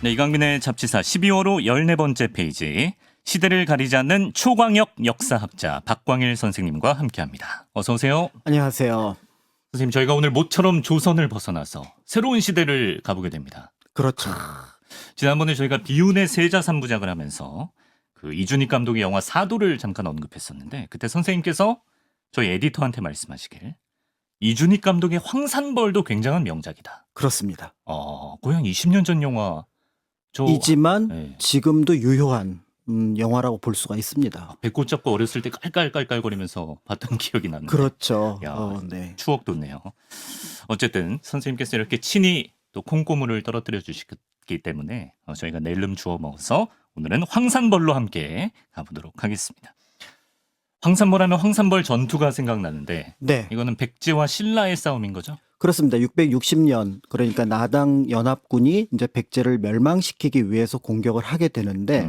네, 이강민의 잡지사 12월 호 14번째 페이지. 시대를 가리지 않는 초광역 역사학자 박광일 선생님과 함께합니다. 어서 오세요. 안녕하세요. 선생님, 저희가 오늘 모처럼 조선을 벗어나서 새로운 시대를 가보게 됩니다. 그렇죠. 지난번에 저희가 비운의 세자 3부작을 하면서 그 이준익 감독의 영화 사도를 잠깐 언급했었는데, 그때 선생님께서 저희 에디터한테 말씀하시길 이준익 감독의 황산벌도 굉장한 명작이다. 그렇습니다. 거의 한 20년 전 영화. 이지만 네. 지금도 유효한 영화라고 볼 수가 있습니다. 배꼽 잡고 어렸을 때 깔깔깔깔거리면서 봤던 기억이 나는데. 그렇죠. 야, 네. 추억 돋네요. 어쨌든 선생님께서 이렇게 친히 또 콩고물을 떨어뜨려 주셨기 때문에 저희가 낼름 주워 먹어서 오늘은 황산벌로 함께 가보도록 하겠습니다. 황산벌 하면 황산벌 전투가 생각나는데, 네, 이거는 백제와 신라의 싸움인 거죠? 그렇습니다. 660년 그러니까 나당 연합군이 이제 백제를 멸망시키기 위해서 공격을 하게 되는데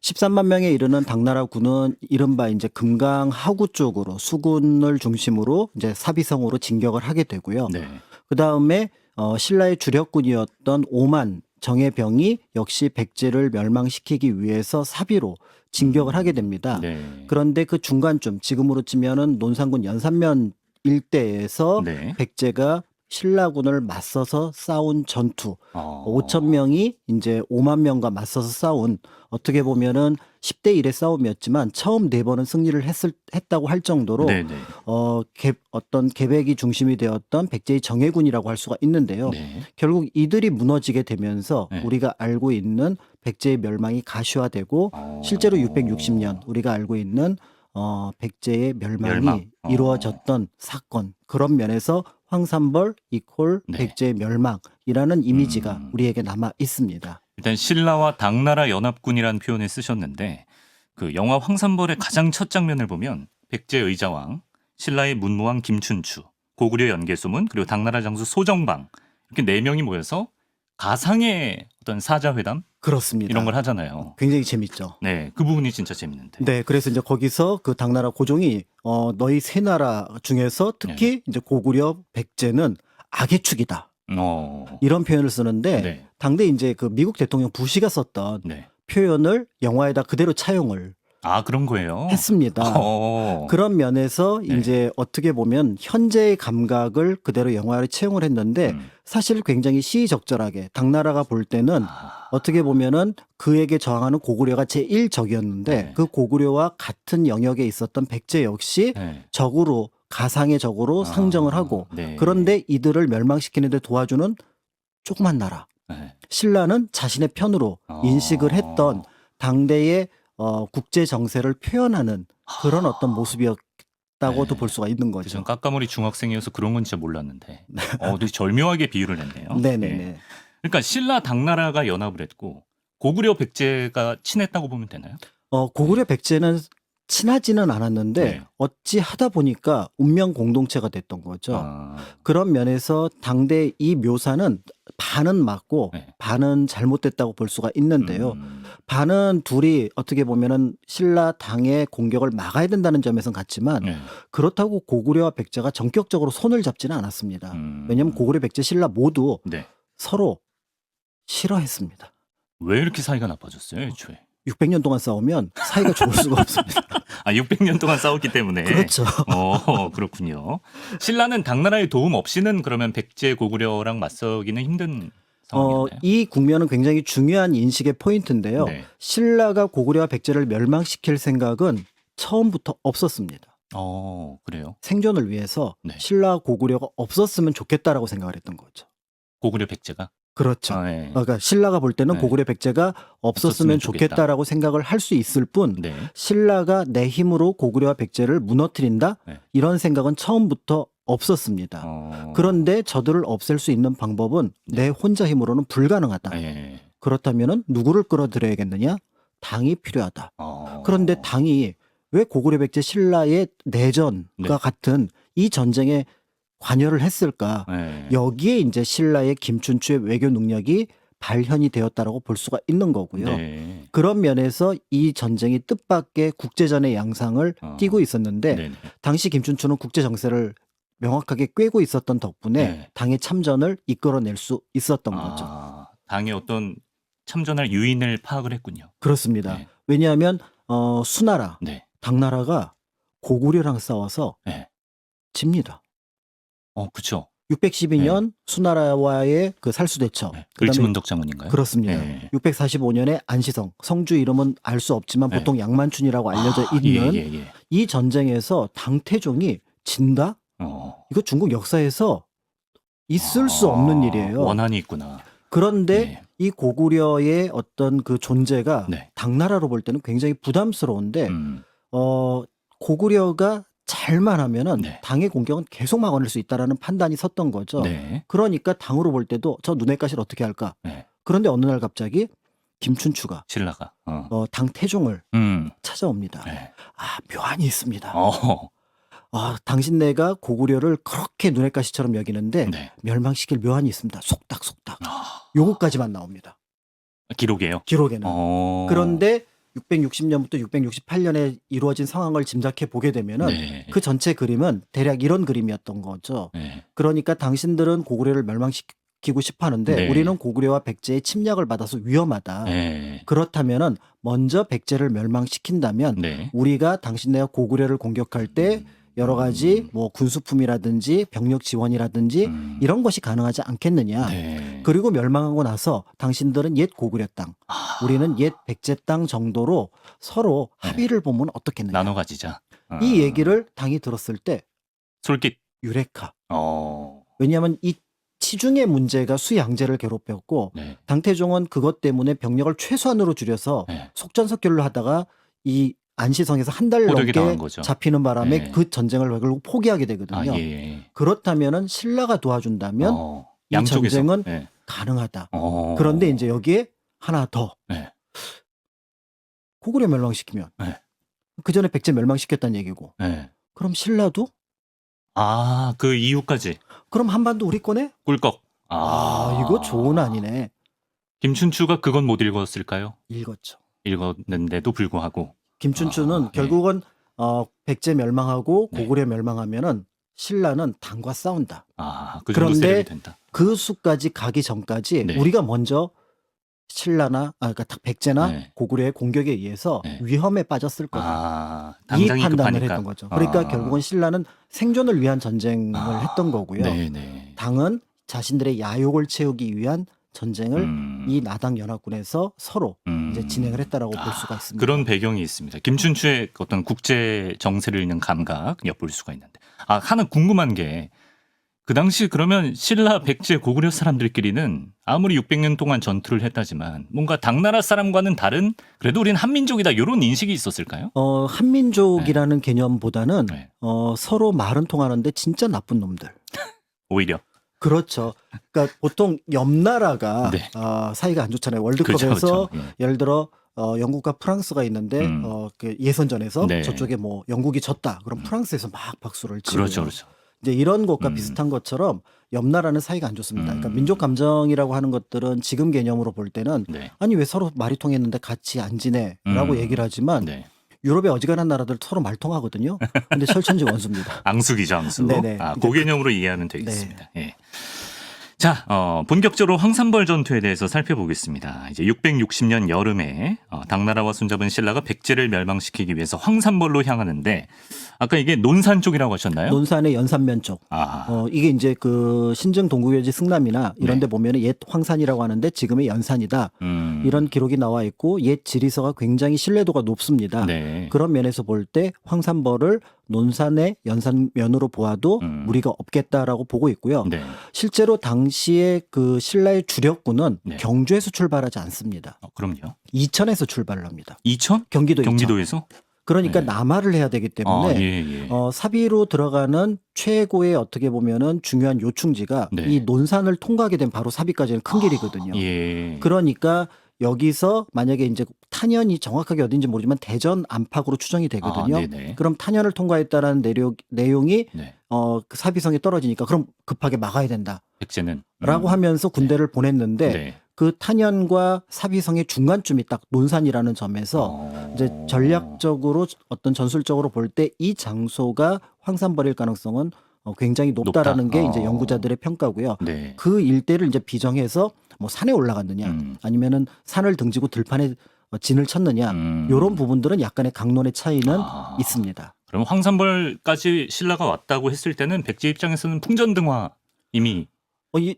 13만 명에 이르는 당나라 군은 이른바 이제 금강 하구 쪽으로 수군을 중심으로 이제 사비성으로 진격을 하게 되고요. 네. 그 다음에 신라의 주력군이었던 5만 정예병이 역시 백제를 멸망시키기 위해서 사비로 진격을 하게 됩니다. 네. 그런데 그 중간쯤 지금으로 치면은 논산군 연산면 일대에서 네. 백제가 신라군을 맞서서 싸운 전투, 어. 5천 명이 이제 5만 명과 맞서서 싸운 어떻게 보면은 10대 1의 싸움이었지만 처음 4번은 승리를 했다고 할 정도로 네네. 어떤 계백이 중심이 되었던 백제의 정예군이라고 할 수가 있는데요. 네. 결국 이들이 무너지게 되면서 네. 우리가 알고 있는 백제의 멸망이 가시화되고 실제로 660년 우리가 알고 있는 백제의 멸망이 멸망. 이루어졌던 사건, 그런 면에서 황산벌 이콜 네. 백제의 멸망이라는 이미지가 우리에게 남아 있습니다. 일단 신라와 당나라 연합군이라는 표현을 쓰셨는데, 그 영화 황산벌의 가장 첫 장면을 보면 백제 의자왕, 신라의 문무왕 김춘추, 고구려 연개소문, 그리고 당나라 장수 소정방, 이렇게 4명이 모여서 가상의 어떤 사자회담 그렇습니다. 이런 걸 하잖아요. 굉장히 재밌죠. 네, 그 부분이 진짜 재밌는데. 네, 그래서 이제 거기서 그 당나라 고종이 너희 세 나라 중에서 특히 네. 이제 고구려 백제는 악의 축이다, 이런 표현을 쓰는데 네. 당대 이제 그 미국 대통령 부시가 썼던 네. 표현을 영화에다 그대로 차용을 아, 그런 거예요? 했습니다. 그런 면에서 네. 이제 어떻게 보면 현재의 감각을 그대로 영화에 채용을 했는데 사실 굉장히 시의적절하게 당나라가 볼 때는 어떻게 보면은 그에게 저항하는 고구려가 제1적이었는데 네. 그 고구려와 같은 영역에 있었던 백제 역시 네. 적으로, 가상의 적으로 상정을 하고 네. 그런데 이들을 멸망시키는 데 도와주는 조그만 나라 네. 신라는 자신의 편으로 인식을 했던 당대의 국제 정세를 표현하는 그런 어떤 모습이었다고도 네. 볼 수가 있는 전 거죠. 까까머리 중학생이어서 그런 건 진짜 몰랐는데, 되게 절묘하게 비유를 했네요. 네네네. 네. 그러니까 신라 당나라가 연합을 했고 고구려 백제가 친했다고 보면 되나요? 고구려 백제는 친하지는 않았는데 네. 어찌 하다 보니까 운명 공동체가 됐던 거죠. 그런 면에서 당대 이 묘사는 반은 맞고 네. 반은 잘못됐다고 볼 수가 있는데요. 반은 둘이 어떻게 보면은 신라 당의 공격을 막아야 된다는 점에선 같지만 네. 그렇다고 고구려와 백제가 전격적으로 손을 잡지는 않았습니다. 왜냐하면 고구려, 백제, 신라 모두 네. 서로 싫어했습니다. 왜 이렇게 사이가 나빠졌어요, 애초에? 600년 동안 싸우면 사이가 좋을 수가 없습니다. 600년 동안 싸웠기 때문에. 그렇죠. 그렇군요. 신라는 당나라의 도움 없이는 그러면 백제, 고구려랑 맞서기는 힘든 상황이었나요? 이 국면은 굉장히 중요한 인식의 포인트인데요. 네. 신라가 고구려와 백제를 멸망시킬 생각은 처음부터 없었습니다. 그래요? 생존을 위해서 네. 신라 고구려가 없었으면 좋겠다라고 생각을 했던 거죠. 고구려 백제가? 그렇죠. 네. 그러니까 신라가 볼 때는 네. 고구려 백제가 없었으면 없었으면 좋겠다. 좋겠다라고 생각을 할 수 있을 뿐 네. 신라가 내 힘으로 고구려와 백제를 무너뜨린다? 네. 이런 생각은 처음부터 없었습니다. 그런데 저들을 없앨 수 있는 방법은 내 혼자 힘으로는 불가능하다. 예. 그렇다면 누구를 끌어들여야겠느냐? 당이 필요하다. 그런데 당이 왜 고구려 백제 신라의 내전과 네. 같은 이 전쟁에 관여를 했을까? 네. 여기에 이제 신라의 김춘추의 외교 능력이 발현이 되었다라고 볼 수가 있는 거고요. 네. 그런 면에서 이 전쟁이 뜻밖의 국제전의 양상을 띠고 있었는데 네네. 당시 김춘추는 국제 정세를 명확하게 꿰고 있었던 덕분에 네. 당의 참전을 이끌어낼 수 있었던 거죠. 당의 어떤 참전할 유인을 파악을 했군요. 그렇습니다. 네. 왜냐하면 수나라, 네. 당나라가 고구려랑 싸워서 네. 집니다. 그쵸. 612년 수나라와의 그 살수대첩. 네. 그다음에 을지문덕 장군인가요? 그렇습니다. 네. 645년에 안시성, 성주 이름은 알 수 없지만 네. 보통 양만춘이라고 알려져 아, 있는 예. 이 전쟁에서 당태종이 진다? 이거 중국 역사에서 있을 수 없는 일이에요. 원한이 있구나. 그런데 네. 이 고구려의 어떤 그 존재가 네. 당나라로 볼 때는 굉장히 부담스러운데 음. 고구려가 잘만 하면은 네. 당의 공격은 계속 막아낼 수 있다라는 판단이 섰던 거죠. 네. 그러니까 당으로 볼 때도 저 눈의 가시를 어떻게 할까? 네. 그런데 어느 날 갑자기 김춘추가 신라가. 당태종을 음. 찾아옵니다. 네. 묘안이 있습니다. 어. 당신네가 고구려를 그렇게 눈의 가시처럼 여기는데 네. 멸망시킬 묘안이 있습니다. 속닥속닥. 아. 요거까지만 나옵니다. 기록이에요. 기록에는. 그런데 660년부터 668년에 이루어진 상황을 짐작해 보게 되면은 네. 그 전체 그림은 대략 이런 그림이었던 거죠. 네. 그러니까 당신들은 고구려를 멸망시키고 싶어 하는데 네. 우리는 고구려와 백제의 침략을 받아서 위험하다. 네. 그렇다면은 먼저 백제를 멸망시킨다면 네. 우리가 당신네가 고구려를 공격할 때 여러 가지 뭐 군수품이라든지 병력 지원이라든지 이런 것이 가능하지 않겠느냐. 네. 그리고 멸망하고 나서 당신들은 옛 고구려 땅, 우리는 옛 백제 땅 정도로 서로 네. 합의를 보면 어떻겠느냐. 나눠 가지자. 이 얘기를 당이 들었을 때 솔깃. 유레카. 어. 왜냐하면 이 치중의 문제가 수양제를 괴롭혔고 네. 당태종은 그것 때문에 병력을 최소한으로 줄여서 네. 속전속결로 하다가 이 안시성에서 한 달 호되게 당한 넘게 거죠. 잡히는 바람에 네. 그 전쟁을 결국 포기하게 되거든요. 예. 그렇다면은 신라가 도와준다면 이 양쪽에서. 전쟁은 네. 가능하다. 어. 그런데 이제 여기에 하나 더 네. 고구려 멸망시키면 네. 그 전에 백제 멸망시켰다는 얘기고 네. 그럼 신라도 그 이후까지 그럼 한반도 우리 거네? 꿀꺽. 이거 좋은 안이네. 김춘추가 그건 못 읽었을까요? 읽었죠. 읽었는데도 불구하고. 김춘추는 네. 결국은 백제 멸망하고 네. 고구려 멸망하면은 신라는 당과 싸운다. 그 정도 그런데 세력이 된다. 그 수까지 가기 전까지 네. 우리가 먼저 신라나 그러니까 백제나 네. 고구려의 공격에 의해서 네. 위험에 빠졌을 거다. 이 당장이 판단을 급하니까. 했던 거죠. 그러니까 결국은 신라는 생존을 위한 전쟁을 했던 거고요. 네네. 당은 자신들의 야욕을 채우기 위한 전쟁을 이 나당 연합군에서 서로 이제 진행을 했다라고 볼 수가 있습니다. 그런 배경이 있습니다. 김춘추의 어떤 국제 정세를 읽는 감각 엿볼 수가 있는데 하나 궁금한 게 그 당시 그러면 신라, 백제, 고구려 사람들끼리는 아무리 600년 동안 전투를 했다지만 뭔가 당나라 사람과는 다른 그래도 우린 한민족이다 이런 인식이 있었을까요? 한민족이라는 개념보다는 네. 서로 말은 통하는데 진짜 나쁜 놈들. 오히려. 그렇죠. 그러니까 보통 옆 나라가 네. 사이가 안 좋잖아요. 월드컵에서 그렇죠. 예를 들어 영국과 프랑스가 있는데 그 예선전에서 네. 저쪽에 뭐 영국이 졌다. 그럼 프랑스에서 막 박수를 치고 그렇죠. 이제 이런 것과 비슷한 것처럼 옆 나라는 사이가 안 좋습니다. 그러니까 민족 감정이라고 하는 것들은 지금 개념으로 볼 때는 네. 아니 왜 서로 말이 통했는데 같이 안 지내라고 얘기를 하지만 네. 유럽의 어지간한 나라들 서로 말 통하거든요. 근데 철천지 원수입니다. 앙숙이죠, 앙숙. 네네. 그 개념으로 이해하면 되겠습니다. 예. 자, 본격적으로 황산벌 전투에 대해서 살펴보겠습니다. 이제 660년 여름에 당나라와 손잡은 신라가 백제를 멸망시키기 위해서 황산벌로 향하는데 아까 이게 논산 쪽이라고 하셨나요? 논산의 연산면 쪽. 이게 이제 그 신증 동국여지 승남이나 이런 데 보면은 옛 황산이라고 하는데 지금의 연산이다. 이런 기록이 나와 있고 옛 지리서가 굉장히 신뢰도가 높습니다. 네. 그런 면에서 볼 때 황산벌을 논산의 연산면으로 보아도 무리가 없겠다라고 보고 있고요. 네. 실제로 당시에 그 신라의 주력군은 네. 경주에서 출발하지 않습니다. 그럼요. 이천에서 출발을 합니다. 이천? 경기도 이천. 경기도에서? 그러니까 네. 남하를 해야 되기 때문에 예. 사비로 들어가는 최고의 어떻게 보면은 중요한 요충지가 네. 이 논산을 통과하게 된 바로 사비까지는 큰 길이거든요. 예. 그러니까 여기서 만약에 이제 탄현이 정확하게 어딘지 모르지만 대전 안팎으로 추정이 되거든요. 네네. 그럼 탄현을 통과했다라는 내용이 네. 그 사비성에 떨어지니까 그럼 급하게 막아야 된다. 백제는 라고 하면서 군대를 보냈는데 네. 그 탄현과 사비성의 중간쯤이 딱 논산이라는 점에서 이제 전략적으로 어떤 전술적으로 볼 때 이 장소가 황산벌일 가능성은 굉장히 높다라는 높다. 게 이제 연구자들의 평가고요. 네. 그 일대를 이제 비정해서 뭐 산에 올라갔느냐 아니면은 산을 등지고 들판에 진을 쳤느냐 이런 부분들은 약간의 강론의 차이는 있습니다. 그럼 황산벌까지 신라가 왔다고 했을 때는 백제 입장에서는 풍전등화 이미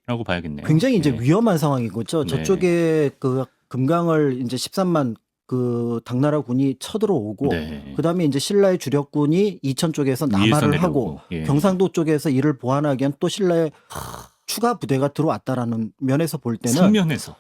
라고 봐야겠네요. 굉장히 이제 네. 위험한 상황인 거죠. 네. 저쪽에 그 금강을 이제 13만 그 당나라 군이 쳐들어오고 네. 그다음에 이제 신라의 주력군이 이천 쪽에서 위에서 남하를 내려오고. 하고 예. 경상도 쪽에서 이를 보완하기 위한 또 신라의 추가 부대가 들어왔다라는 면에서 볼 때는 측면에서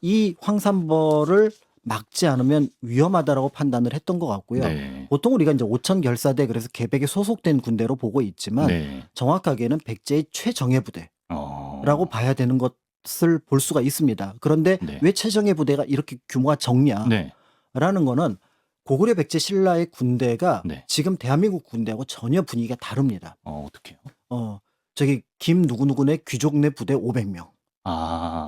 이 황산벌을 막지 않으면 위험하다라고 판단을 했던 것 같고요. 네. 보통 우리가 이제 오천 결사대 그래서 계백에 소속된 군대로 보고 있지만 네. 정확하게는 백제의 최정예 부대라고 라고 봐야 되는 것을 볼 수가 있습니다. 그런데 네. 왜 최정예 부대가 이렇게 규모가 적냐라는 네. 거는 고구려 백제 신라의 군대가 네. 지금 대한민국 군대하고 전혀 분위기가 다릅니다. 어떻게요? 저기 김 누구누구네 귀족 내 부대 500명.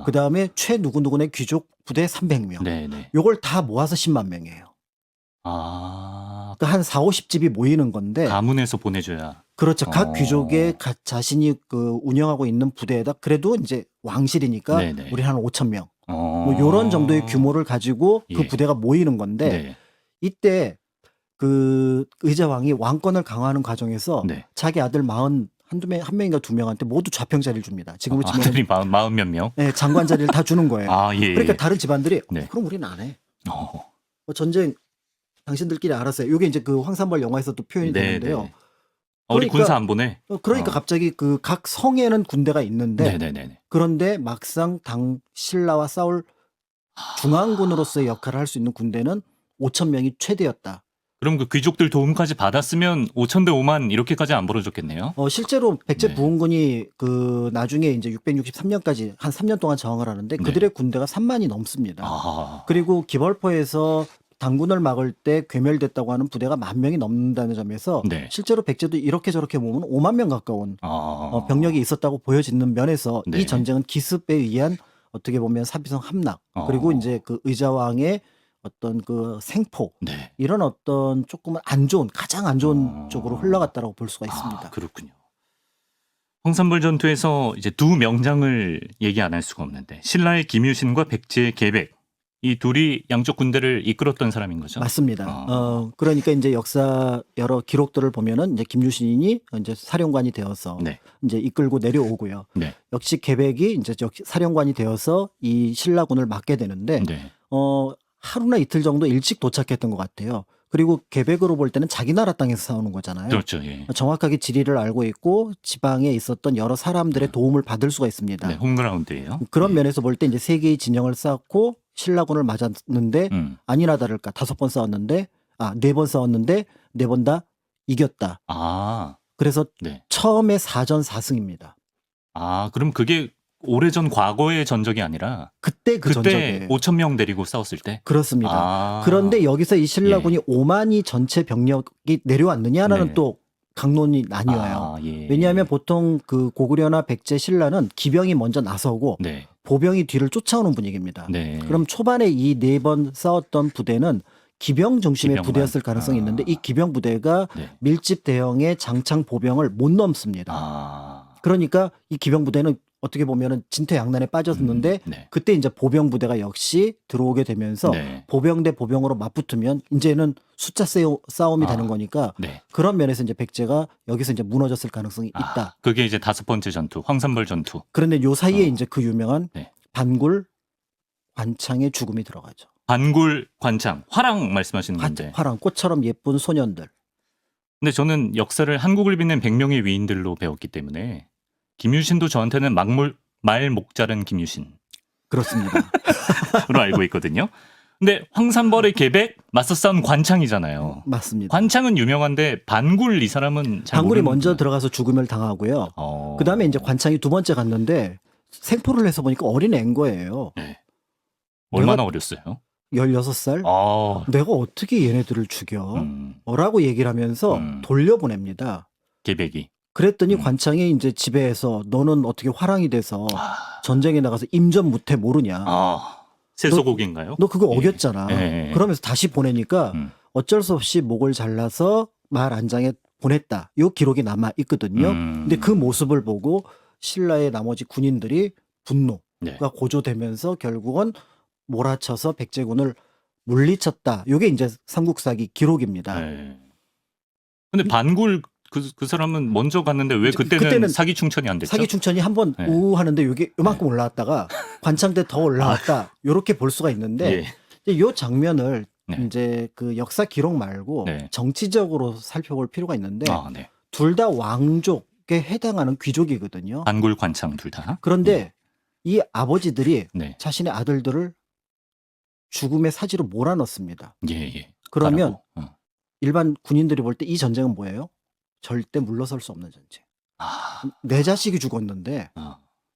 그 다음에 최 누구누구네 귀족 부대 300명. 네네. 요걸 다 모아서 10만 명이에요. 그러니까 한 4, 50집이 모이는 건데. 가문에서 보내줘야. 그렇죠. 각 귀족의 자신이 그 운영하고 있는 부대에다 그래도 이제 왕실이니까 네네. 우리 한 5천 명. 뭐 요런 정도의 규모를 가지고 그 예. 부대가 모이는 건데 네. 이때 그 의자왕이 왕권을 강화하는 과정에서 네. 자기 아들 한 명인가 두 명한테 모두 좌평 자리를 줍니다. 지금은 아들이 40 몇 명? 네, 장관 자리를 다 주는 거예요. 예. 그러니까 다른 집안들이 네. 그럼 우리는 안 해. 전쟁 당신들끼리 알았어요. 이게 이제 그 황산벌 영화에서도 표현이 되는데요. 네. 우리 그러니까- 군사 안 보내? 그러니까 갑자기 그 각 성에는 군대가 있는데 네네네. 그런데 막상 당 신라와 싸울 중앙군으로서의 역할을 할 수 있는 군대는 5천 명이 최대였다. 그럼 그 귀족들 도움까지 받았으면 5천 대 5만 이렇게까지 안 벌어졌겠네요. 실제로 백제 네. 부흥군이 그 나중에 이제 663년까지 한 3년 동안 저항을 하는데 네. 그들의 군대가 3만이 넘습니다. 그리고 기벌포에서 당군을 막을 때 괴멸됐다고 하는 부대가 10,000명이 넘는다는 점에서 네. 실제로 백제도 이렇게 저렇게 보면 5만 명 가까운 병력이 있었다고 보여지는 면에서 네. 이 전쟁은 기습에 의한 어떻게 보면 사비성 함락 그리고 이제 그 의자왕의 어떤 그 생포 네. 이런 어떤 조금은 가장 안 좋은 쪽으로 흘러갔다라고 볼 수가 있습니다. 그렇군요. 황산벌 전투에서 이제 두 명장을 얘기 안 할 수가 없는데 신라의 김유신과 백제의 계백 이 둘이 양쪽 군대를 이끌었던 사람인 거죠. 맞습니다. 그러니까 이제 역사 여러 기록들을 보면은 이제 김유신이 이제 사령관이 되어서 네. 이제 이끌고 내려오고요. 네. 역시 계백이 이제 사령관이 되어서 이 신라군을 맡게 되는데 네. 하루나 이틀 정도 일찍 도착했던 것 같아요. 그리고 계백으로 볼 때는 자기 나라 땅에서 싸우는 거잖아요. 그렇죠. 예. 정확하게 지리를 알고 있고 지방에 있었던 여러 사람들의 도움을 받을 수가 있습니다. 네, 홈그라운드예요. 그런 예. 면에서 볼 때 이제 세 개의 진영을 쌓고 신라군을 맞았는데 아니나 다를까 5번 싸웠는데 4번 싸웠는데 4번 다 이겼다. 그래서 네. 처음에 4전 4승입니다. 그럼 그게 오래전 과거의 전적이 아니라 그때 전적이에요. 5천 명 데리고 싸웠을 때? 그렇습니다. 그런데 여기서 이 신라군이 5만이 전체 병력이 내려왔느냐라는 네. 또 강론이 나뉘어요. 예. 왜냐하면 보통 그 고구려나 백제 신라는 기병이 먼저 나서고 네. 보병이 뒤를 쫓아오는 분위기입니다. 네. 그럼 초반에 이 4번 싸웠던 부대는 기병 중심의 기병만. 부대였을 가능성이 있는데 이 기병 부대가 네. 밀집 대형의 장창 보병을 못 넘습니다. 그러니까 이 기병 부대는 어떻게 보면은 진퇴양난에 빠졌는데 네. 그때 이제 보병 부대가 역시 들어오게 되면서 네. 보병 대 보병으로 맞붙으면 이제는 숫자 싸움이 되는 거니까 네. 그런 면에서 이제 백제가 여기서 이제 무너졌을 가능성이 있다. 그게 이제 5번째 전투, 황산벌 전투. 그런데 요 사이에 이제 그 유명한 네. 반굴 관창의 죽음이 들어가죠. 반굴 관창, 화랑 말씀하시는 건데. 화랑 꽃처럼 예쁜 소년들. 근데 저는 역사를 한국을 빛낸 100명의 위인들로 배웠기 때문에 김유신도 저한테는 말 목자른 김유신으로 그렇습니다. 알고 있거든요. 근데 황산벌의 계백 맞서 싸운 관창이잖아요. 맞습니다. 관창은 유명한데 반굴 이 사람은 잘 반굴이 모르는 먼저 분이구나. 들어가서 죽음을 당하고요. 어. 그다음에 이제 관창이 두 번째 갔는데 생포를 해서 보니까 어린 애인 거예요. 네. 얼마나 어렸어요? 16살? 내가 어떻게 얘네들을 죽여? 라고 얘기를 하면서 돌려보냅니다. 계백이. 그랬더니 관창이 이제 집에서 너는 어떻게 화랑이 돼서 전쟁에 나가서 임전무태 모르냐. 세소곡인가요? 너 그거 어겼잖아. 예. 그러면서 다시 보내니까 어쩔 수 없이 목을 잘라서 말 안장에 보냈다. 요 기록이 남아 있거든요. 근데 그 모습을 보고 신라의 나머지 군인들이 분노. 네. 고조되면서 결국은 몰아쳐서 백제군을 물리쳤다. 이게 이제 삼국사기 기록입니다. 네. 근데 반굴 그 사람은 먼저 갔는데 왜 그때는 사기 충천이 안 됐죠? 사기 충천이 한번 네. 우 하는데 이게 요만큼 올라왔다가 관창대 더 올라왔다. 이렇게 볼 수가 있는데 예. 이 장면을 네. 이제 그 역사 기록 말고 네. 정치적으로 살펴볼 필요가 있는데 네. 둘 다 왕족에 해당하는 귀족이거든요. 반굴 관창 둘 다. 그런데 이 아버지들이 네. 자신의 아들들을 죽음의 사지로 몰아넣습니다. 예. 그러면 가라고. 일반 군인들이 볼 때 이 전쟁은 뭐예요? 절대 물러설 수 없는 전쟁. 내 자식이 죽었는데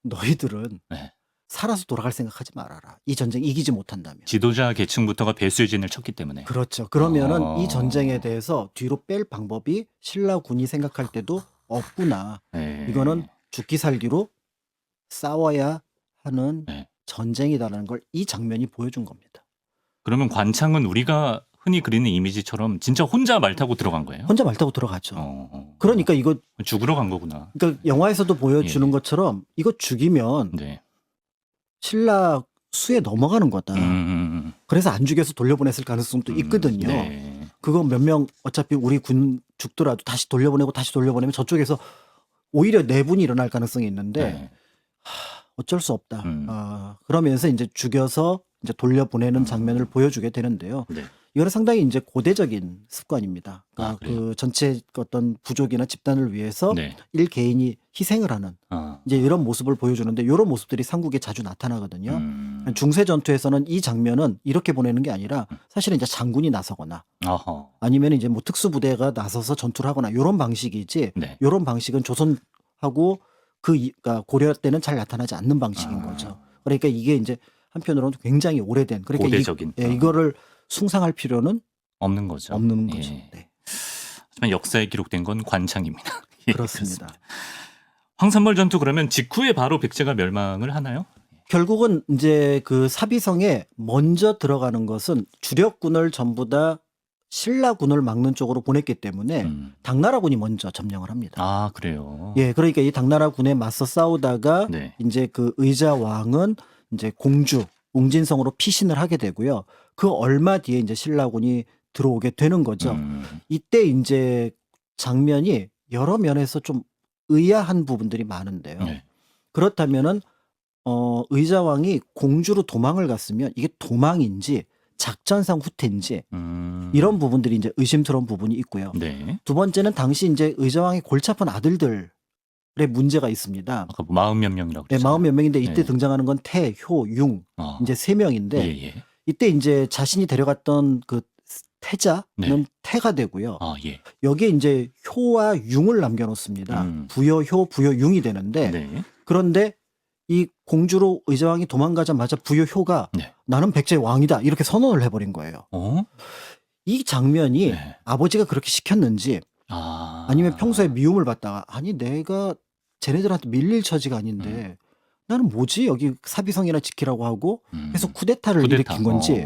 너희들은 네. 살아서 돌아갈 생각하지 말아라. 이 전쟁 이기지 못한다면. 지도자 계층부터가 배수진을 쳤기 때문에. 그렇죠. 그러면은 이 전쟁에 대해서 뒤로 뺄 방법이 신라군이 생각할 때도 없구나. 네. 이거는 죽기 살기로 싸워야 하는 네. 전쟁이다라는 걸 이 장면이 보여준 겁니다. 그러면 관창은 우리가 흔히 그리는 이미지처럼 진짜 혼자 말 타고 들어간 거예요? 혼자 말 타고 들어가죠. 그러니까 이거 죽으러 간 거구나. 그러니까 영화에서도 보여주는 예. 것처럼 이거 죽이면 네. 신라 수에 넘어가는 거다. 그래서 안 죽여서 돌려보냈을 가능성도 있거든요. 네. 그거 몇 명 어차피 우리 군 죽더라도 다시 돌려보내고 다시 돌려보내면 저쪽에서 오히려 내분이 일어날 가능성이 있는데 네. 어쩔 수 없다. 그러면서 이제 죽여서 이제 돌려보내는 장면을 보여주게 되는데요. 네. 이거는 상당히 이제 고대적인 습관입니다. 그러니까 그래요? 그 전체 어떤 부족이나 집단을 위해서 네. 일 개인이 희생을 하는 이제 이런 모습을 보여주는데 이런 모습들이 삼국에 자주 나타나거든요. 중세 전투에서는 이 장면은 이렇게 보내는 게 아니라 사실은 이제 장군이 나서거나 아니면 이제 뭐 특수부대가 나서서 전투를 하거나 이런 방식이지 네. 이런 방식은 조선하고 그러니까 고려 때는 잘 나타나지 않는 방식인 거죠. 그러니까 이게 이제 한편으로는 굉장히 오래된 그러니까 고대적인. 이거를 숭상할 필요는 없는 거죠. 없는 거죠. 예. 네. 하지만 역사에 기록된 건 관창입니다. 예, 그렇습니다. 황산벌 전투 그러면 직후에 바로 백제가 멸망을 하나요? 결국은 이제 그 사비성에 먼저 들어가는 것은 주력군을 전부 다 신라군을 막는 쪽으로 보냈기 때문에 당나라군이 먼저 점령을 합니다. 그래요. 예, 그러니까 이 당나라군에 맞서 싸우다가 네. 이제 그 의자왕은 이제 공주 웅진성으로 피신을 하게 되고요. 그 얼마 뒤에 이제 신라군이 들어오게 되는 거죠. 이때 이제 장면이 여러 면에서 좀 의아한 부분들이 많은데요. 네. 그렇다면은 의자왕이 공주로 도망을 갔으면 이게 도망인지 작전상 후퇴인지 이런 부분들이 이제 의심스러운 부분이 있고요. 네. 두 번째는 당시 이제 의자왕의 골치 아픈 아들들의 문제가 있습니다. 아까 40몇 명이라고 네, 그랬잖아요. 40몇 명인데 이때 네. 등장하는 건 태, 효, 융 이제 3명인데 예. 이때 이제 자신이 데려갔던 그 태자는 네. 태가 되고요. 예. 여기에 이제 효와 융을 남겨놓습니다. 부여효, 부여융이 되는데 네. 그런데 이 공주로 의자왕이 도망가자마자 부여효가 네. 나는 백제의 왕이다 이렇게 선언을 해버린 거예요. 이 장면이 네. 아버지가 그렇게 시켰는지 아니면 평소에 미움을 받다가 아니 내가 쟤네들한테 밀릴 처지가 아닌데 나는 뭐지 여기 사비성이나 지키라고 하고 해서 쿠데타를 일으킨 건지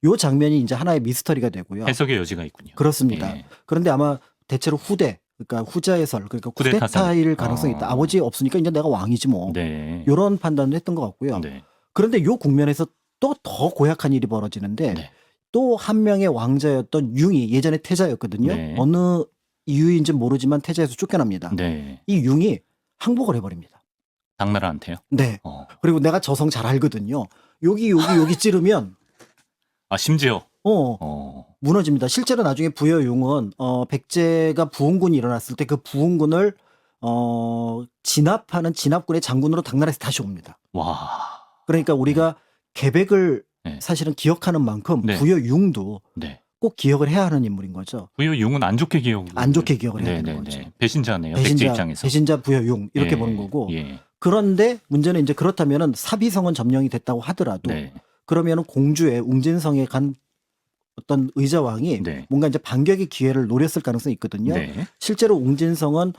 요 장면이 이제 하나의 미스터리가 되고요. 해석의 여지가 있군요. 그렇습니다. 예. 그런데 아마 대체로 후대 그러니까 후자의 설 그러니까 쿠데타설. 쿠데타일 가능성이 있다. 아버지 없으니까 이제 내가 왕이지 뭐. 네. 이런 판단을 했던 것 같고요. 네. 그런데 요 국면에서 또 더 고약한 일이 벌어지는데 네. 또 한 명의 왕자였던 융이 예전에 태자였거든요. 네. 어느 이유인지 모르지만 태자에서 쫓겨납니다. 네. 이 융이 항복을 해버립니다. 당나라한테요? 네. 그리고 내가 저성 잘 알거든요. 여기 찌르면 심지어 무너집니다. 실제로 나중에 부여융은 백제가 부흥군이 일어났을 때 그 부흥군을 진압하는 진압군의 장군으로 당나라에서 다시 옵니다. 와. 그러니까 우리가 계백을 네. 사실은 기억하는 만큼 네. 부여융도 네. 꼭 기억을 해야 하는 인물인 거죠. 부여융은 안 좋게 안 좋게 기억을 해야 되는 거죠. 배신자네요. 백제 입장에서. 배신자 부여융 이렇게 예. 보는 거고. 예. 그런데 문제는 이제 그렇다면은 사비성은 점령이 됐다고 하더라도 네. 그러면은 공주의 웅진성에 간 어떤 의자왕이 네. 뭔가 이제 반격의 기회를 노렸을 가능성이 있거든요. 네. 실제로 웅진성은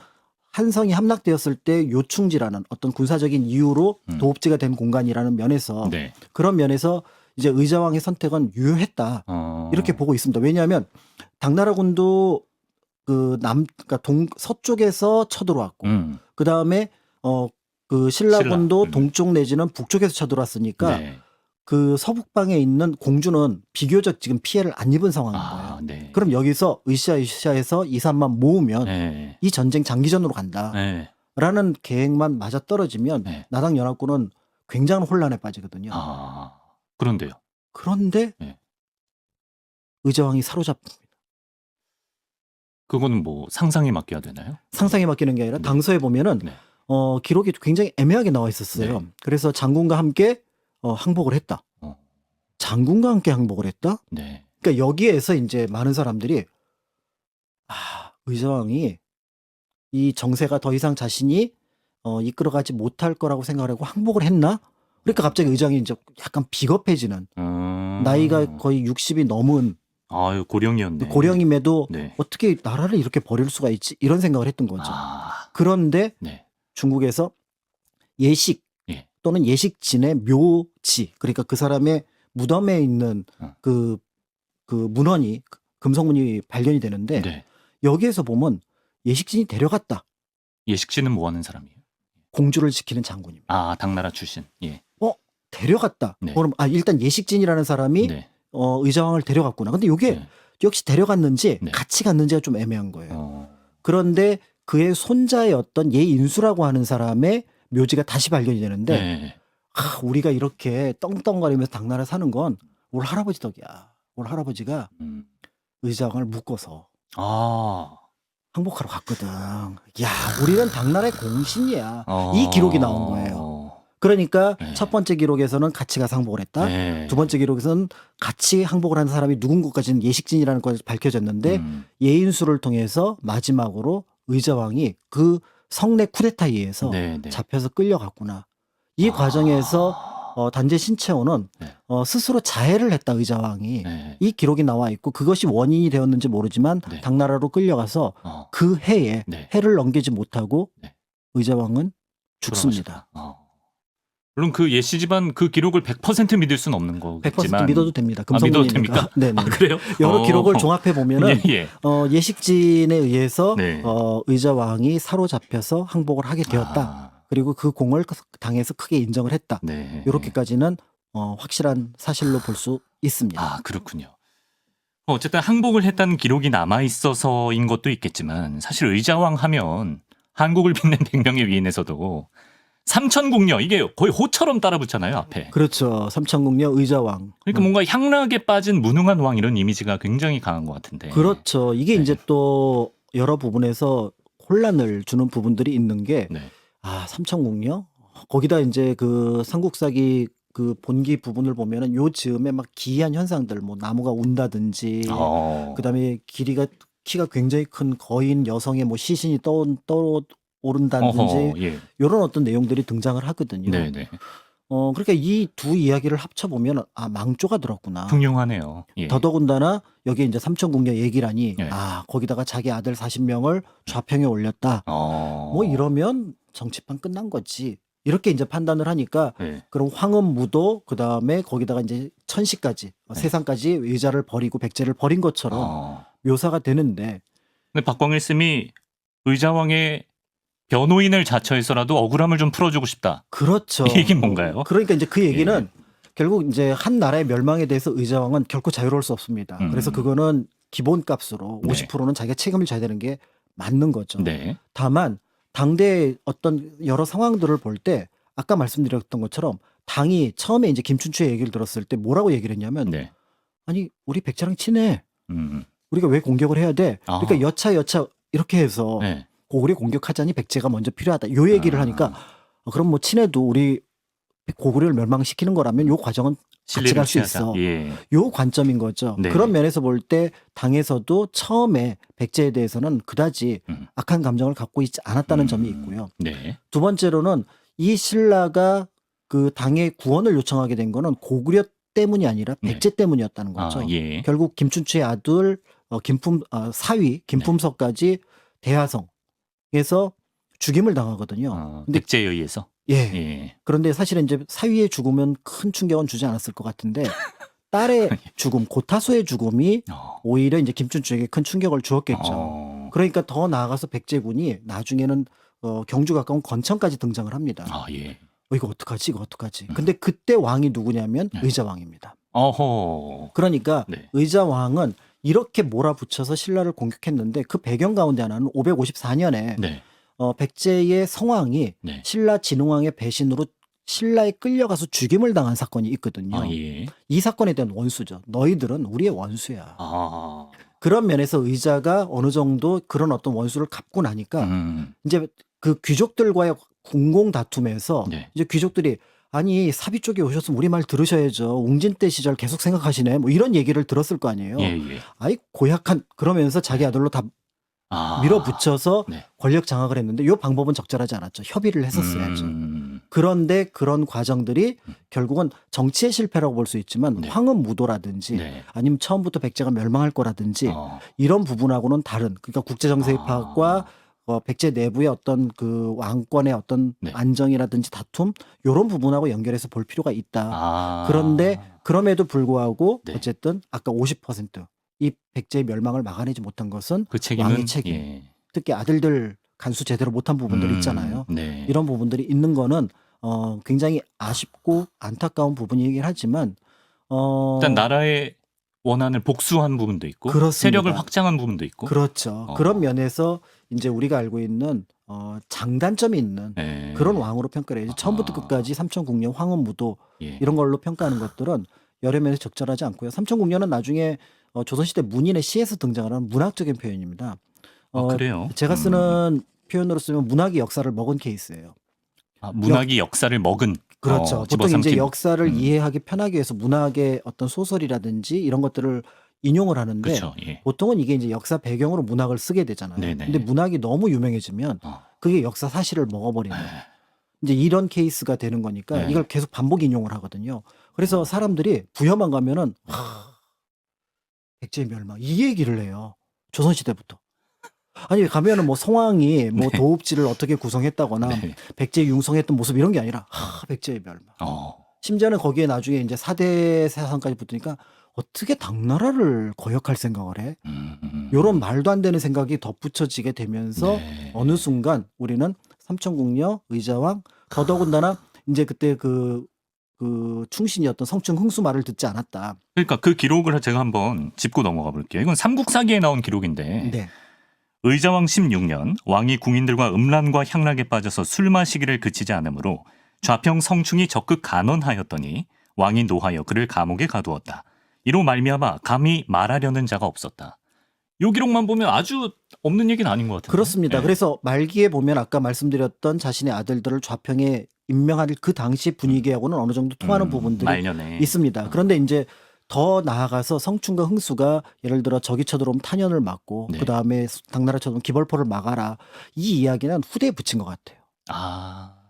한 성이 함락되었을 때 요충지라는 어떤 군사적인 이유로 도읍지가 된 공간이라는 면에서 네. 그런 면에서 이제 의자왕의 선택은 유효했다 이렇게 보고 있습니다. 왜냐하면 당나라군도 그러니까 서쪽에서 쳐들어왔고 그 다음에 그 신라군도 신라. 동쪽 내지는 북쪽에서 쳐들어왔으니까 네. 그 서북방에 있는 공주는 비교적 지금 피해를 안 입은 상황인 거예요. 아, 네. 그럼 여기서 으쌰으쌰해서 2, 3만 모으면 네. 이 전쟁 장기전으로 간다라는 네. 계획만 맞아 떨어지면 네. 나당 연합군은 굉장한 혼란에 빠지거든요. 아, 그런데요. 그런데 네. 의자왕이 사로잡힙니다. 그거는 뭐 상상에 맡겨야 되나요? 상상에 맡기는 게 아니라 네. 당서에 보면은 네. 기록이 굉장히 애매하게 나와 있었어요. 네. 그래서 장군과 함께 항복을 했다. 어. 장군과 함께 항복을 했다? 네. 그러니까 여기에서 이제 많은 사람들이 의자왕이 이 정세가 더 이상 자신이 이끌어가지 못할 거라고 생각을 하고 항복을 했나? 그러니까 갑자기 의장이 이제 약간 비겁해지는 나이가 거의 60이 넘은 아유, 고령이었네. 고령임에도 네. 어떻게 나라를 이렇게 버릴 수가 있지? 이런 생각을 했던 거죠. 아, 그런데 네. 중국에서 예식 예. 또는 예식진의 묘지, 그러니까 그 사람의 무덤에 있는 그 문헌이, 금성문이 발견이 되는데 네. 여기에서 보면 예식진이 데려갔다. 예식씨는 뭐 하는 사람이에요? 공주를 지키는 장군입니다. 아, 당나라 출신. 예. 데려갔다. 네. 그럼 일단 예식진이라는 사람이 네. 의자왕을 데려갔구나. 근데 이게 네. 역시 데려갔는지 네. 같이 갔는지가 좀 애매한 거예요. 어. 그런데 그의 손자의 어떤 예인수라고 하는 사람의 묘지가 다시 발견이 되는데 네. 우리가 이렇게 떵떵거리면서 당나라 사는 건 우리 할아버지 덕이야. 우리 할아버지가 의자왕을 묶어서 아. 항복하러 갔거든. 야, 우리는 당나라의 공신이야. 이 기록이 나온 거예요. 그러니까 네. 첫 번째 기록에서는 같이 가서 항복을 했다. 네. 두 번째 기록에서는 같이 항복을 하는 사람이 누군가까지는 예식진이라는 것이 밝혀졌는데 예인수를 통해서 마지막으로 의자왕이 그 성내 쿠데타에 의해서 네, 네. 잡혀서 끌려갔구나. 이 과정에서 단재 신채호는 네. 스스로 자해를 했다, 의자왕이. 네. 이 기록이 나와 있고 그것이 원인이 되었는지 모르지만 네. 당나라로 끌려가서 그 해에 네. 해를 넘기지 못하고 네. 의자왕은 죽습니다. 물론 그 예씨 집안 그 기록을 100% 믿을 수는 없는 거겠지만 100% 믿어도 됩니다. 믿어도 됩니까? 네네. 그래요? 여러 기록을 종합해 보면은 예. 예식진에 의해서 네. 의자왕이 사로잡혀서 항복을 하게 되었다. 그리고 그 공을 당에서 크게 인정을 했다. 네. 이렇게까지는 확실한 사실로 볼 수 있습니다. 아, 그렇군요. 어쨌든 항복을 했다는 기록이 남아 있어서인 것도 있겠지만 사실 의자왕 하면 한국을 빛낸 100명의 위인에서도 삼천궁녀 이게 거의 호처럼 따라 붙잖아요, 앞에. 그렇죠. 삼천궁녀 의자왕. 그러니까 뭔가 향락에 빠진 무능한 왕 이런 이미지가 굉장히 강한 것 같은데. 그렇죠. 이게 네. 이제 또 여러 부분에서 혼란을 주는 부분들이 있는 게 네. 삼천궁녀? 거기다 이제 그 삼국사기 그 본기 부분을 보면은 요 즈음에 막 기이한 현상들, 뭐 나무가 운다든지, 그다음에 키가 굉장히 큰 거인 여성의 뭐 시신이 떠오른다든지 예. 이런 어떤 내용들이 등장을 하거든요. 네네. 그러니까 이 두 이야기를 합쳐 보면 망조가 들었구나. 흉흉하네요. 예. 더더군다나 여기 이제 삼천궁녀 얘기라니 예. 거기다가 자기 아들 40명을 좌평에 올렸다. 뭐 이러면 정치판 끝난 거지. 이렇게 이제 판단을 하니까 네. 그럼 황음무도 그다음에 거기다가 이제 천시까지 세상까지 의자를 버리고 백제를 버린 것처럼 묘사가 되는데 근데 박광일 쌤이 의자왕의 변호인을 자처해서라도 억울함을 좀 풀어주고 싶다. 그렇죠. 이 얘기는 뭔가요? 그러니까 이제 그 얘기는 결국 이제 한 나라의 멸망에 대해서 의자왕은 결코 자유로울 수 없습니다. 그래서 그거는 기본값으로 네. 50%는 자기가 책임을 져야 되는 게 맞는 거죠. 네. 다만 당대의 어떤 여러 상황들을 볼 때 아까 말씀드렸던 것처럼 당이 처음에 이제 김춘추의 얘기를 들었을 때 뭐라고 얘기를 했냐면 네. 아니 우리 백제랑 친해. 음. 우리가 왜 공격을 해야 돼? 그러니까 여차 이렇게 해서 네. 고구려 공격하자니 백제가 먼저 필요하다. 요 얘기를 하니까 그럼 뭐 친해도 우리 고구려를 멸망시키는 거라면 요 과정은 같이 갈 수 있어. 예. 요 관점인 거죠. 네. 그런 면에서 볼 때 당에서도 처음에 백제에 대해서는 그다지 악한 감정을 갖고 있지 않았다는 점이 있고요. 네. 두 번째로는 이 신라가 그 당의 구원을 요청하게 된 거는 고구려 때문이 아니라 백제 때문이었다는 거죠. 예. 결국 김춘추의 아들 사위 김품석까지 대하성에서 죽임을 당하거든요. 근데 백제에 의해서. 예. 그런데 사실은 이제 사위의 죽음은 큰 충격은 주지 않았을 것 같은데 딸의 죽음, 고타수의 죽음이 오히려 이제 김춘추에게 큰 충격을 주었겠죠. 그러니까 더 나아가서 백제군이 나중에는 경주 가까운 건천까지 등장을 합니다. 아, 예. 이거 어떡하지? 이거 어떡하지? 근데 그때 왕이 누구냐면 네. 의자왕입니다. 어허. 그러니까 네. 의자왕은 이렇게 몰아붙여서 신라를 공격했는데 그 배경 가운데 하나는 554년에 네. 백제의 성왕이 네. 신라 진흥왕의 배신으로 신라에 끌려가서 죽임을 당한 사건이 있거든요. 아, 예. 이 사건에 대한 원수죠. 너희들은 우리의 원수야. 아. 그런 면에서 의자가 어느 정도 그런 어떤 원수를 갚고 나니까 이제 그 귀족들과의 공공 다툼에서 네. 이제 귀족들이 아니 사비 쪽에 오셨으면 우리 말 들으셔야죠. 웅진 때 시절 계속 생각하시네. 뭐 이런 얘기를 들었을 거 아니에요. 예, 예. 아이 고약한 그러면서 자기 아들로 다 아. 밀어붙여서 네. 권력 장악을 했는데 이 방법은 적절하지 않았죠. 협의를 했었어야죠. 그런데 그런 과정들이 결국은 정치의 실패라고 볼 수 있지만 네. 황음무도라든지 네. 아니면 처음부터 백제가 멸망할 거라든지 어. 이런 부분하고는 다른 그러니까 국제정세의 아. 파악과 백제 내부의 어떤 그 왕권의 어떤 네. 안정이라든지 다툼 이런 부분하고 연결해서 볼 필요가 있다. 아. 그런데 그럼에도 불구하고 네. 어쨌든 아까 50%이 백제의 멸망을 막아내지 못한 것은 그 책임은 왕의 책임. 예. 특히 아들들 간수 제대로 못한 부분들 있잖아요. 네. 이런 부분들이 있는 거는 굉장히 아쉽고 안타까운 부분이긴 하지만 일단 나라의 원한을 복수한 부분도 있고 그렇습니다. 세력을 확장한 부분도 있고 그렇죠. 그런 면에서 이제 우리가 알고 있는 장단점이 있는 예. 그런 왕으로 평가를 해야지. 처음부터 끝까지 삼천궁녀, 황혼무도 예. 이런 걸로 평가하는 것들은 여러 면에서 적절하지 않고요. 삼천궁녀는 나중에 조선시대 문인의 시에서 등장을 하는 문학적인 표현입니다. 그래요? 제가 쓰는 표현으로 쓰면 문학이 역사를 먹은 케이스예요. 아, 문학이 역사를 먹은 그렇죠. 보통 집어삼킨. 이제 역사를 이해하기 편하기 위해서 문학의 어떤 소설이라든지 이런 것들을 인용을 하는데 그렇죠. 예. 보통은 이게 이제 역사 배경으로 문학을 쓰게 되잖아요. 네네. 근데 문학이 너무 유명해지면 그게 역사 사실을 먹어버리는 이제 이런 케이스가 되는 거니까 네. 이걸 계속 반복 인용을 하거든요. 그래서 사람들이 부여만 가면은 백제의 멸망 이 얘기를 해요. 조선시대부터. 아니 가면은 뭐 성왕이 뭐 네. 도읍지를 어떻게 구성했다거나 네. 백제 융성했던 모습 이런 게 아니라 백제의 멸망. 심지어는 거기에 나중에 이제 4대 사상까지 붙으니까 어떻게 당나라를 거역할 생각을 해? 요런 말도 안 되는 생각이 덧붙여지게 되면서 네. 어느 순간 우리는 삼천궁녀, 의자왕 더더군다나 이제 그때 그 충신이었던 성충 흥수 말을 듣지 않았다. 그러니까 그 기록을 제가 한번 짚고 넘어가 볼게요. 이건 삼국사기에 나온 기록인데 네. 의자왕 16년 왕이 궁인들과 음란과 향락에 빠져서 술 마시기를 그치지 않으므로 좌평 성충이 적극 간언하였더니 왕이 노하여 그를 감옥에 가두었다. 이로 말미암아 감히 말하려는 자가 없었다. 요 기록만 보면 아주 없는 얘기는 아닌 것 같은데. 그렇습니다. 네. 그래서 말기에 보면 아까 말씀드렸던 자신의 아들들을 좌평에 임명할 그 당시 분위기하고는 어느 정도 통하는 부분들이 말년에 있습니다. 그런데 이제 더 나아가서 성충과 흥수가 예를 들어 적이 쳐들어오면 탄연을 막고 네. 그다음에 당나라 쳐들어오면 기벌포를 막아라. 이 이야기는 후대에 붙인 것 같아요.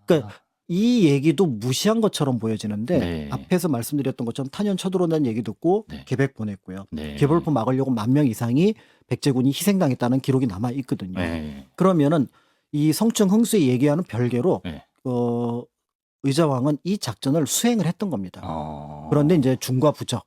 그러니까 이 얘기도 무시한 것처럼 보여지는데 네. 앞에서 말씀드렸던 것처럼 탄연 쳐들어온다는 얘기 듣고 네. 계백 보냈고요. 네. 기벌포 막으려고 10,000명 이상이 백제군이 희생당했다는 기록이 남아 있거든요. 네. 그러면은 이 성충 흥수의 얘기와는 별개로 네. 의자왕은 이 작전을 수행을 했던 겁니다. 그런데 이제 중과 부적,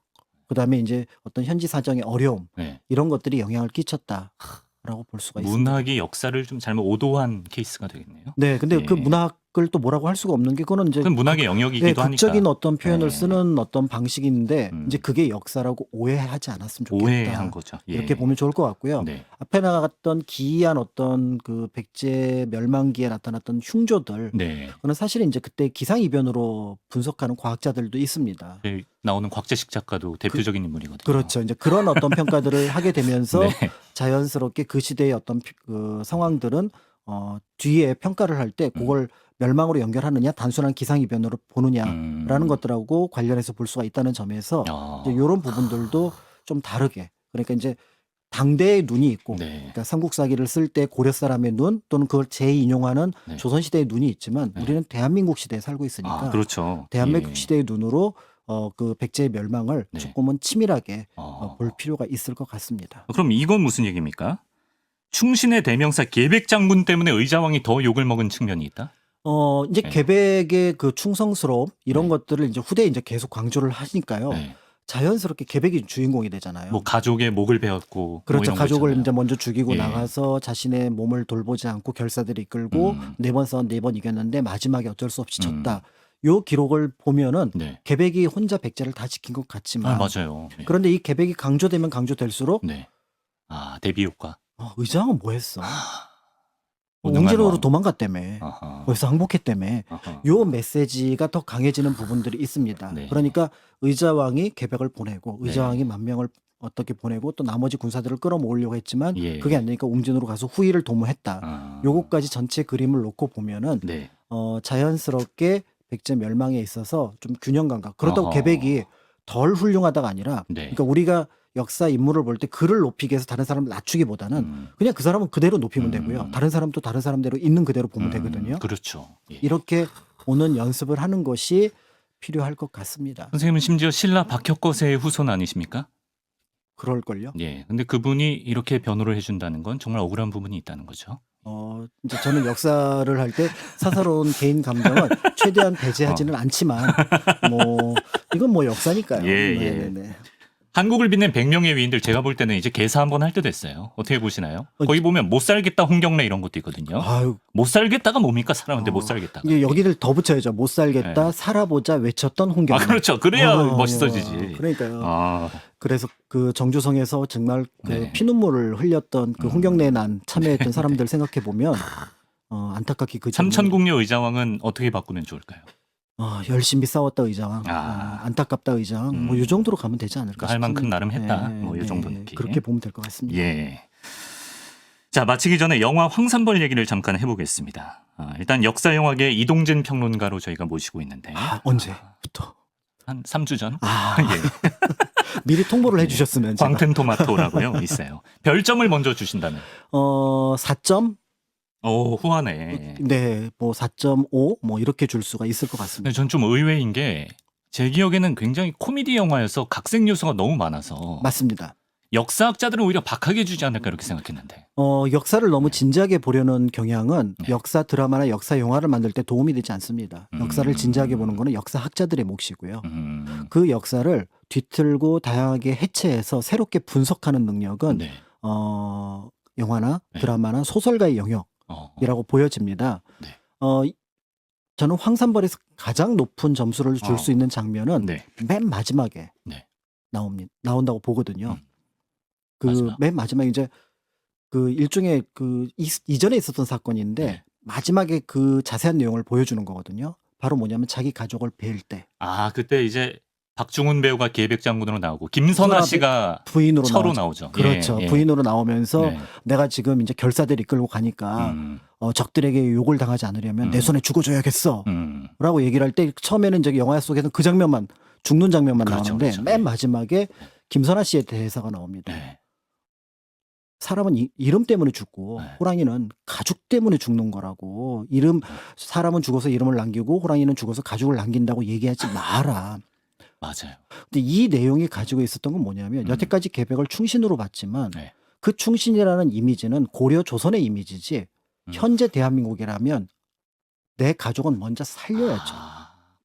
그다음에 이제 어떤 현지 사정의 어려움 네. 이런 것들이 영향을 끼쳤다라고 볼 수가 있습니다. 문학이 역사를 좀 잘못 오도한 케이스가 되겠네요. 네, 근데 예. 그 문학을 또 뭐라고 할 수가 없는 게 그거는 이제 그건 문학의 영역이기도 하니까. 극적인 어떤 표현을 네. 쓰는 어떤 방식인데 이제 그게 역사라고 오해하지 않았으면 좋겠다. 오해한 거죠. 예. 이렇게 보면 좋을 것 같고요. 네. 앞에 나갔던 기이한 어떤 그 백제 멸망기에 나타났던 흉조들, 네. 그거는 사실은 이제 그때 기상이변으로 분석하는 과학자들도 있습니다. 나오는 곽재식 작가도 대표적인 인물이거든요. 그렇죠. 이제 그런 어떤 평가들을 하게 되면서 네. 자연스럽게 그 시대의 어떤 그 상황들은 뒤에 평가를 할 때 그걸 멸망으로 연결하느냐 단순한 기상이변으로 보느냐라는 것들하고 관련해서 볼 수가 있다는 점에서 이제 이런 부분들도 좀 다르게 그러니까 이제 당대의 눈이 있고 네. 그러니까 삼국사기를 쓸 때 고려 사람의 눈 또는 그걸 재인용하는 네. 조선시대의 눈이 있지만 네. 우리는 대한민국 시대에 살고 있으니까 그렇죠. 대한민국 예. 시대의 눈으로 그 백제의 멸망을 네. 조금은 치밀하게 볼 어. 필요가 있을 것 같습니다. 그럼 이건 무슨 얘기입니까? 충신의 대명사 계백장군 때문에 의자왕이 더 욕을 먹은 측면이 있다? 이제 네. 계백의 그 충성스러움 이런 네. 것들을 이제 후대에 이제 계속 강조를 하시니까요. 네. 자연스럽게 계백이 주인공이 되잖아요. 뭐 가족의 목을 베었고 뭐 그렇죠. 이런 거 가족을 있잖아요. 이제 먼저 죽이고 예. 나가서 자신의 몸을 돌보지 않고 결사들을 이끌고 음. 4번 싸워 4번 이겼는데 마지막에 어쩔 수 없이 음. 졌다. 요 기록을 보면은 네. 계백이 혼자 백제를 다 지킨 것 아, 같지만 맞아요. 네. 그런데 이 계백이 강조되면 강조될수록 네. 아, 대비 효과. 의장은 뭐 했어? 오능한 옹진으로 왕. 도망갔다며. 아하. 거기서 항복했다며. 아하. 요 메시지가 더 강해지는 부분들이 있습니다. 네. 그러니까 의자왕이 계백을 보내고 네. 의자왕이 만명을 어떻게 보내고 또 나머지 군사들을 끌어모으려고 했지만 예. 그게 안 되니까 웅진으로 가서 후위를 도모했다. 아. 요거까지 전체 그림을 놓고 보면은 네. 자연스럽게 백제 멸망에 있어서 좀 균형 감각. 그렇다고 어허. 계백이 덜 훌륭하다가 아니라 네. 그러니까 우리가 역사 인물을 볼 때 그를 높이기 위해서 다른 사람을 낮추기보다는 그냥 그 사람은 그대로 높이면 되고요. 다른 사람도 다른 사람대로 있는 그대로 보면 되거든요. 그렇죠. 예. 이렇게 오는 연습을 하는 것이 필요할 것 같습니다. 선생님은 심지어 신라 박혁거세의 후손 아니십니까? 그럴걸요. 예. 근데 그분이 이렇게 변호를 해준다는 건 정말 억울한 부분이 있다는 거죠. 이제 저는 역사를 할 때 사사로운 개인 감정은 최대한 배제하지는 않지만 뭐 이건 뭐 역사니까요. 예, 예. 네네네. 한국을 빛낸 100명의 위인들 제가 볼 때는 이제 개사 한번 할 때 됐어요. 어떻게 보시나요? 거기 보면 못 살겠다 홍경래 이런 것도 있거든요. 아유, 못 살겠다가 뭡니까? 사람한테 못 살겠다가. 이게 여기를 더 붙여야죠. 못 살겠다, 네. 살아보자 외쳤던 홍경래. 아, 그렇죠. 그래야 멋있어지지. 그러니까요. 아, 그래서 그 정주성에서 정말 그 네. 피눈물을 흘렸던 그 홍경래에 난 참여했던 사람들 생각해 보면 안타깝게 그 삼천궁녀 의자왕은 어떻게 바꾸면 좋을까요? 열심히 싸웠다 의장, 안타깝다 의장, 뭐 이 정도로 가면 되지 않을까 할 만큼 싶습니다. 나름 했다. 뭐 이 정도 느낌. 그렇게 보면 될 것 같습니다. 예. 자, 마치기 전에 영화 황산벌 얘기를 잠깐 해보겠습니다. 일단 역사 영화계 이동진 평론가로 저희가 모시고 있는데 언제부터? 한 3주 전? 예. 미리 통보를 해주셨으면 제가. 광텐토마토라고요 있어요. 별점을 먼저 주신다면? 4점? 오, 후하네. 네, 뭐 4.5 뭐 이렇게 줄 수가 있을 것 같습니다. 근데 전 좀 의외인 게 제 기억에는 굉장히 코미디 영화여서 각색 요소가 너무 많아서 맞습니다. 역사학자들은 오히려 박하게 주지 않을까 이렇게 생각했는데. 역사를 너무 진지하게 보려는 경향은 네. 역사 드라마나 역사 영화를 만들 때 도움이 되지 않습니다. 역사를 진지하게 보는 거는 역사학자들의 몫이고요. 그 역사를 뒤틀고 다양하게 해체해서 새롭게 분석하는 능력은 네. 영화나 네. 드라마나 소설가의 영역이라고 보여집니다. 네. 저는 황산벌에서 가장 높은 점수를 줄 수 있는 장면은 네. 맨 마지막에 네. 나온다고 보거든요. 그 마지막. 맨 마지막에 이제 그 일종의 그 이전에 있었던 사건인데 네. 마지막에 그 자세한 내용을 보여주는 거거든요. 바로 뭐냐면 자기 가족을 뵐 때 아, 그때 이제 박중훈 배우가 기획장군으로 나오고 김선아 씨가 부인으로 처로 나오죠. 나오죠. 그렇죠. 예, 예. 부인으로 나오면서 네. 내가 지금 이제 결사들 이끌고 가니까 적들에게 욕을 당하지 않으려면 내 손에 죽어줘야겠어. 라고 얘기를 할 때 처음에는 이제 영화 속에서는 그 장면만 죽는 장면만 그렇죠, 나오는데 그렇죠. 맨 네. 마지막에 김선아 씨의 대사가 나옵니다. 네. 사람은 이름 때문에 죽고 네. 호랑이는 가죽 때문에 죽는 거라고. 사람은 죽어서 이름을 남기고 호랑이는 죽어서 가죽을 남긴다고 얘기하지 마라. 맞아요. 근데 이 내용이 가지고 있었던 건 뭐냐면 여태까지 계백을 충신으로 봤지만 네. 그 충신이라는 이미지는 고려 조선의 이미지지 현재 대한민국이라면 내 가족은 먼저 살려야죠.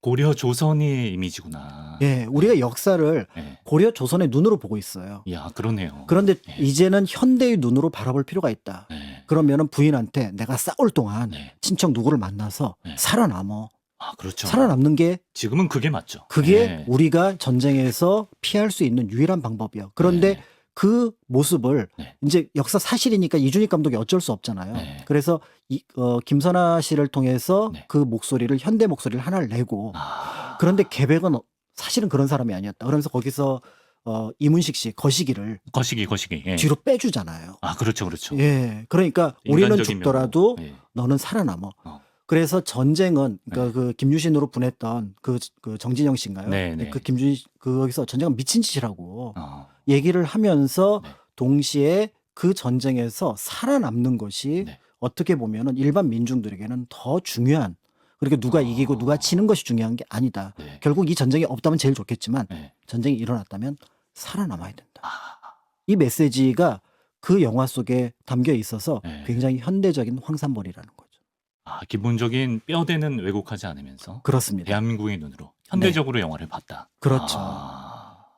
고려 조선의 이미지구나. 예, 우리가 역사를 네. 고려 조선의 눈으로 보고 있어요. 야, 그러네요. 그런데 네. 이제는 현대의 눈으로 바라볼 필요가 있다. 네. 그러면은 부인한테 내가 싸울 동안 네. 친척 누구를 만나서 네. 살아남어. 아, 그렇죠. 살아남는 게 지금은 그게 맞죠. 그게 네. 우리가 전쟁에서 피할 수 있는 유일한 방법이야. 그런데 네. 그 모습을 네. 이제 역사 사실이니까 이준익 감독이 어쩔 수 없잖아요. 네. 그래서 김선아 씨를 통해서 네. 그 목소리를 현대 목소리를 하나를 내고 그런데 계백은 사실은 그런 사람이 아니었다. 그러면서 거기서 이문식 씨 거시기를 거시기. 예. 뒤로 빼주잖아요. 아, 그렇죠. 예, 그러니까 우리는 인간적인 죽더라도 면으로. 예. 너는 살아남어. 그래서 전쟁은 그러니까 그 김유신으로 보냈던 그 정진영 씨인가요? 네, 네. 그 거기서 전쟁은 미친 짓이라고 어. 얘기를 하면서 네. 동시에 그 전쟁에서 살아남는 것이 네. 어떻게 보면은 일반 민중들에게는 더 중요한 그러니까 누가 이기고 누가 지는 것이 중요한 게 아니다. 네. 결국 이 전쟁이 없다면 제일 좋겠지만 네. 전쟁이 일어났다면 살아남아야 된다. 이 메시지가 그 영화 속에 담겨 있어서 네. 굉장히 현대적인 황산벌이라는 거죠. 기본적인 뼈대는 왜곡하지 않으면서 그렇습니다. 대한민국의 눈으로 현대적으로 영화를 봤다. 그렇죠.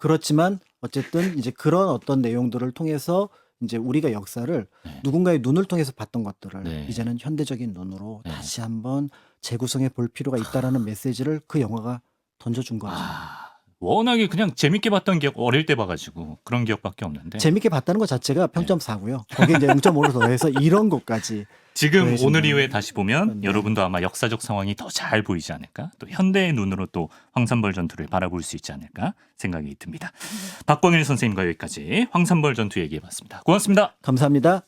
그렇지만 어쨌든 이제 그런 어떤 내용들을 통해서 이제 우리가 역사를 네. 누군가의 눈을 통해서 봤던 것들을 네. 이제는 현대적인 눈으로 네. 다시 한번 재구성해 볼 필요가 있다라는 메시지를 그 영화가 던져준 거죠. 워낙에 그냥 재밌게 봤던 기억 어릴 때 봐가지고 그런 기억밖에 없는데 재밌게 봤다는 것 자체가 평점 4고요. 거기에 이제 0.5를 더해서 이런 것까지 지금 더해진다는 오늘 이후에 다시 보면 네. 여러분도 아마 역사적 상황이 더 잘 보이지 않을까, 또 현대의 눈으로 또 황산벌 전투를 바라볼 수 있지 않을까 생각이 듭니다. 박광일 선생님과 여기까지 황산벌 전투 얘기해봤습니다. 고맙습니다. 감사합니다.